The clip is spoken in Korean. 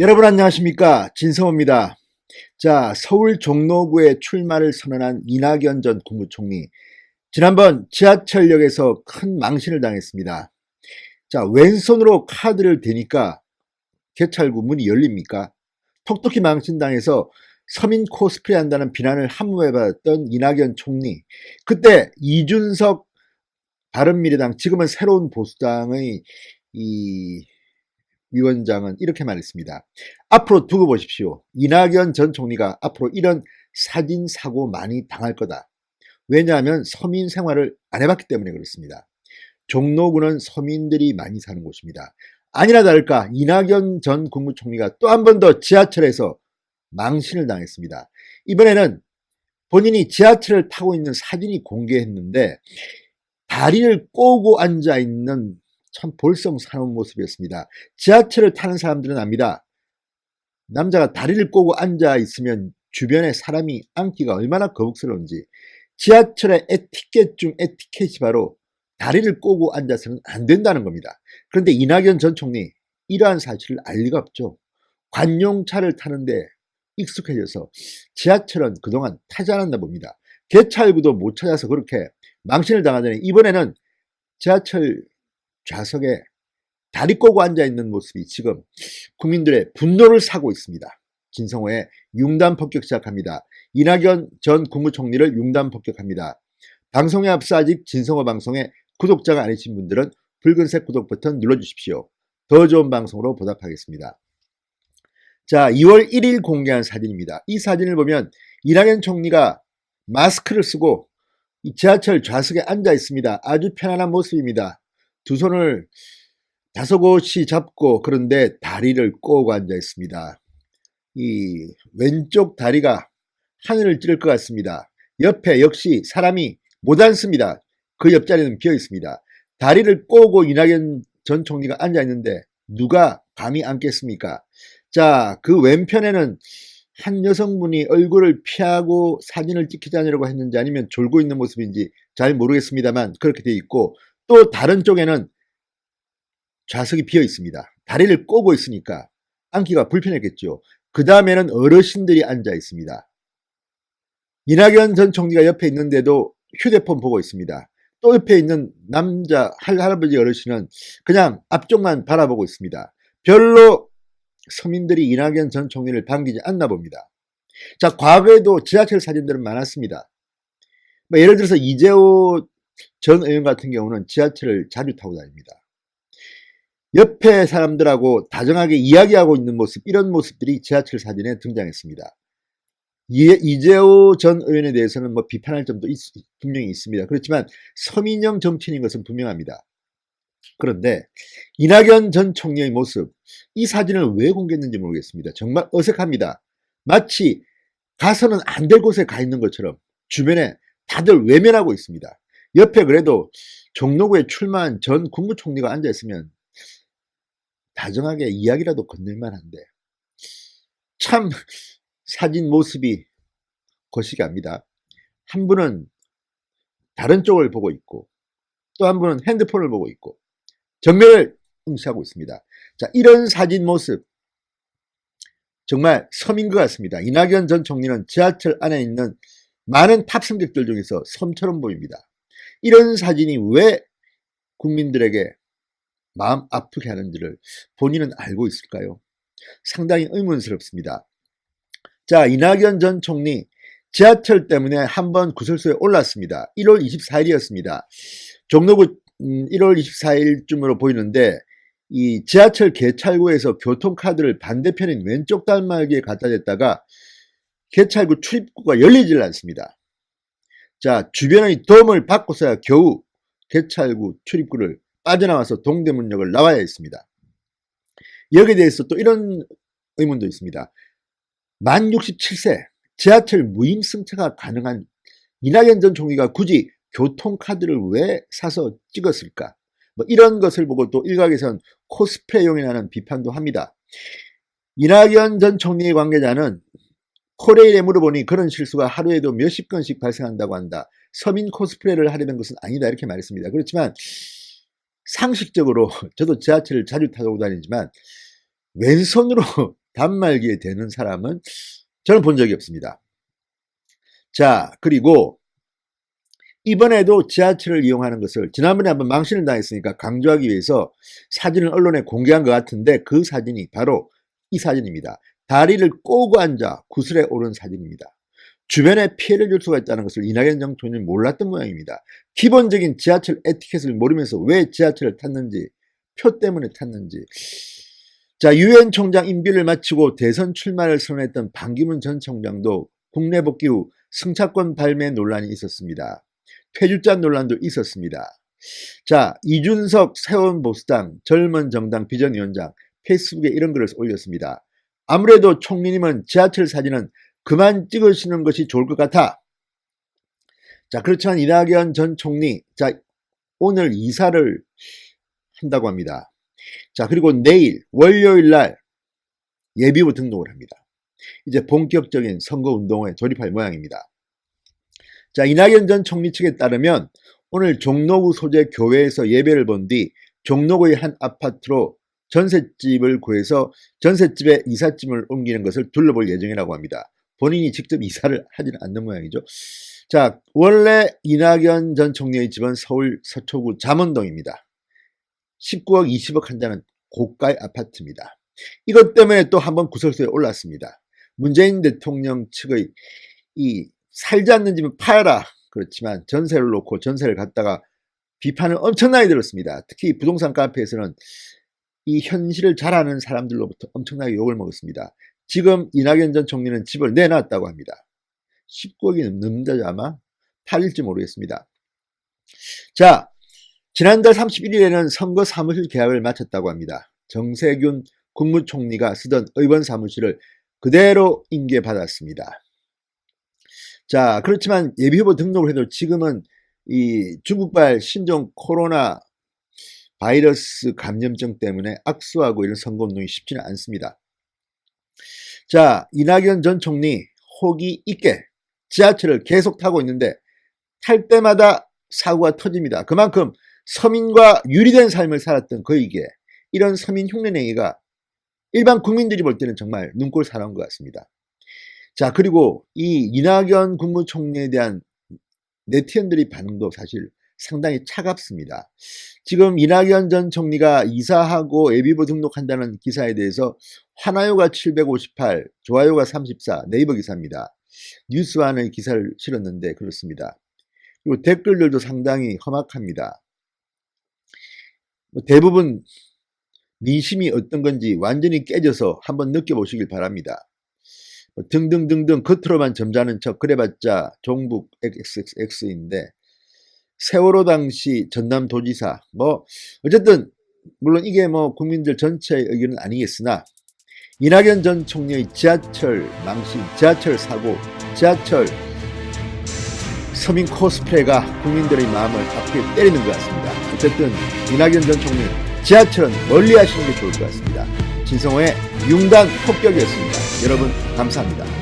여러분 안녕하십니까, 진성호입니다. 자, 서울 종로구에 출마를 선언한 이낙연 전 국무총리, 지난번 지하철역에서 큰 망신을 당했습니다. 자, 왼손으로 카드를 대니까 개찰구 문이 열립니까? 톡톡히 망신당해서 서민 코스프레 한다는 비난을 함무해받았던 이낙연 총리, 그때 이준석 바른미래당, 지금은 새로운 보수당의 이 위원장은 이렇게 말했습니다. 앞으로 두고 보십시오. 이낙연 전 총리가 앞으로 이런 사진 사고 많이 당할 거다. 왜냐하면 서민 생활을 안 해봤기 때문에 그렇습니다. 종로구는 서민들이 많이 사는 곳입니다. 아니나 다를까 이낙연 전 국무총리가 또 한 번 더 지하철에서 망신을 당했습니다. 이번에는 본인이 지하철을 타고 있는 사진이 공개했는데 다리를 꼬고 앉아있는 참 볼썽사나운 모습이었습니다. 지하철을 타는 사람들은 압니다. 남자가 다리를 꼬고 앉아있으면 주변에 사람이 앉기가 얼마나 거북스러운지. 지하철의 에티켓 중 에티켓이 바로 다리를 꼬고 앉아서는 안 된다는 겁니다. 그런데 이낙연 전 총리, 이러한 사실을 알 리가 없죠. 관용차를 타는데 익숙해져서 지하철은 그동안 타지 않았나 봅니다. 개찰구도 못 찾아서 그렇게 망신을 당하더니 이번에는 지하철 좌석에 다리 꼬고 앉아있는 모습이 지금 국민들의 분노를 사고 있습니다. 진성호의 융단 폭격 시작합니다. 이낙연 전 국무총리를 융단 폭격합니다. 방송에 앞서 아직 진성호 방송에 구독자가 아니신 분들은 붉은색 구독 버튼 눌러주십시오. 더 좋은 방송으로 보답하겠습니다. 자, 2월 1일 공개한 사진입니다. 이 사진을 보면 이낙연 총리가 마스크를 쓰고 지하철 좌석에 앉아 있습니다. 아주 편안한 모습입니다. 두 손을 다소곳이 잡고, 그런데 다리를 꼬고 앉아 있습니다. 이 왼쪽 다리가 하늘을 찌를 것 같습니다. 옆에 역시 사람이 못 앉습니다. 그 옆자리는 비어 있습니다. 다리를 꼬고 이낙연 전 총리가 앉아 있는데 누가 감히 앉겠습니까? 자, 그 왼편에는 한 여성분이 얼굴을 피하고 사진을 찍히지 않으려고 했는지 아니면 졸고 있는 모습인지 잘 모르겠습니다만 그렇게 되어 있고, 또 다른 쪽에는 좌석이 비어 있습니다. 다리를 꼬고 있으니까 앉기가 불편했겠죠. 그 다음에는 어르신들이 앉아 있습니다. 이낙연 전 총리가 옆에 있는데도 휴대폰 보고 있습니다. 또 옆에 있는 남자 할아버지 어르신은 그냥 앞쪽만 바라보고 있습니다. 별로 서민들이 이낙연 전 총리를 반기지 않나 봅니다. 자, 과거에도 지하철 사진들은 많았습니다. 예를 들어서 이재호 전 의원 같은 경우는 지하철을 자주 타고 다닙니다. 옆에 사람들하고 다정하게 이야기하고 있는 모습, 이런 모습들이 지하철 사진에 등장했습니다. 이재호 전 의원에 대해서는 비판할 점도 분명히 있습니다. 그렇지만 서민형 정치인인 것은 분명합니다. 그런데 이낙연 전 총리의 모습, 이 사진을 왜 공개했는지 모르겠습니다. 정말 어색합니다. 마치 가서는 안 될 곳에 가 있는 것처럼 주변에 다들 외면하고 있습니다. 옆에 그래도 종로구에 출마한 전 국무총리가 앉아있으면 다정하게 이야기라도 건넬만 한데 참 사진 모습이 거시기합니다. 한 분은 다른 쪽을 보고 있고 또 한 분은 핸드폰을 보고 있고 정면을 응시하고 있습니다. 자, 이런 사진 모습 정말 섬인 것 같습니다. 이낙연 전 총리는 지하철 안에 있는 많은 탑승객들 중에서 섬처럼 보입니다. 이런 사진이 왜 국민들에게 마음 아프게 하는지를 본인은 알고 있을까요? 상당히 의문스럽습니다. 자, 이낙연 전 총리 지하철 때문에 한번 구설수에 올랐습니다. 1월 24일이었습니다. 종로구 1월 24일쯤으로 보이는데 이 지하철 개찰구에서 교통카드를 반대편인 왼쪽 단말기에 갖다 댔다가 개찰구 출입구가 열리질 않습니다. 자, 주변의 도움을 받고서야 겨우 개찰구 출입구를 빠져나와서 동대문역을 나와야 했습니다. 여기에 대해서 또 이런 의문도 있습니다. 만 67세 지하철 무임승차가 가능한 이낙연 전 총리가 굳이 교통카드를 왜 사서 찍었을까? 이런 것을 보고 또 일각에선 코스프레용이라는 비판도 합니다. 이낙연 전 총리의 관계자는 코레일에 물어보니 그런 실수가 하루에도 몇십 건씩 발생한다고 한다. 서민 코스프레를 하려는 것은 아니다, 이렇게 말했습니다. 그렇지만 상식적으로 저도 지하철을 자주 타고 다니지만 왼손으로 단말기에 대는 사람은 저는 본 적이 없습니다. 자, 그리고 이번에도 지하철을 이용하는 것을 지난번에 한번 망신을 당했으니까 강조하기 위해서 사진을 언론에 공개한 것 같은데 그 사진이 바로 이 사진입니다. 다리를 꼬고 앉아 구슬에 오른 사진입니다. 주변에 피해를 줄 수가 있다는 것을 이낙연 전 총리는 몰랐던 모양입니다. 기본적인 지하철 에티켓을 모르면서 왜 지하철을 탔는지, 표 때문에 탔는지. 자, 유엔 총장 임기를 마치고 대선 출마를 선언했던 반기문 전 총장도 국내 복귀 후 승차권 발매 논란이 있었습니다. 폐주자 논란도 있었습니다. 자, 이준석 새원보수당 젊은 정당 비전위원장 페이스북에 이런 글을 올렸습니다. 아무래도 총리님은 지하철 사진은 그만 찍으시는 것이 좋을 것 같아. 자, 그렇지만 이낙연 전 총리, 자, 오늘 이사를 한다고 합니다. 자, 그리고 내일 월요일 날 예비후 등록을 합니다. 이제 본격적인 선거운동에 돌입할 모양입니다. 자, 이낙연 전 총리 측에 따르면 오늘 종로구 소재 교회에서 예배를 본 뒤 종로구의 한 아파트로 전셋집을 구해서 전셋집에 이삿짐을 옮기는 것을 둘러볼 예정이라고 합니다. 본인이 직접 이사를 하지는 않는 모양이죠. 자, 원래 이낙연 전 총리의 집은 서울 서초구 잠원동입니다. 19억, 20억 한다는 고가의 아파트입니다. 이것 때문에 또 한번 구설수에 올랐습니다. 문재인 대통령 측의 이 살지 않는 집은 팔아라. 그렇지만 전세를 놓고 전세를 갖다가 비판을 엄청나게 들었습니다. 특히 부동산 카페에서는 이 현실을 잘 아는 사람들로부터 엄청나게 욕을 먹었습니다. 지금 이낙연 전 총리는 집을 내놨다고 합니다. 19억이 넘는다죠 아마? 팔릴지 모르겠습니다. 자, 지난달 31일에는 선거 사무실 계약을 마쳤다고 합니다. 정세균 국무총리가 쓰던 의원 사무실을 그대로 인계받았습니다. 자, 그렇지만 예비후보 등록을 해도 지금은 이 중국발 신종 코로나 바이러스 감염증 때문에 악수하고 이런 선거운동이 쉽지는 않습니다. 자, 이낙연 전 총리 호기 있게 지하철을 계속 타고 있는데 탈 때마다 사고가 터집니다. 그만큼 서민과 유리된 삶을 살았던 그에게 이런 서민 흉내내기가 일반 국민들이 볼 때는 정말 눈꼴 사나운 것 같습니다. 자, 그리고 이 이낙연 국무총리에 대한 네티즌들의 반응도 사실 상당히 차갑습니다. 지금 이낙연 전 총리가 이사하고 예비후보 등록한다는 기사에 대해서 화나요가 758, 좋아요가 34, 네이버 기사입니다. 뉴스완의 기사를 실었는데 그렇습니다. 그리고 댓글들도 상당히 험악합니다. 대부분 민심이 어떤 건지 완전히 깨져서 한번 느껴보시길 바랍니다. 등등등등 겉으로만 점잖은 척 그래봤자 종북 XXX인데 세월호 당시 전남도지사 어쨌든 물론 이게 국민들 전체의 의견은 아니겠으나 이낙연 전 총리의 지하철 망신, 지하철 사고, 지하철 서민 코스프레가 국민들의 마음을 아프게 때리는 것 같습니다. 어쨌든 이낙연 전 총리 지하철은 멀리 하시는 게 좋을 것 같습니다. 진성호의 융단 폭격이었습니다. 여러분 감사합니다.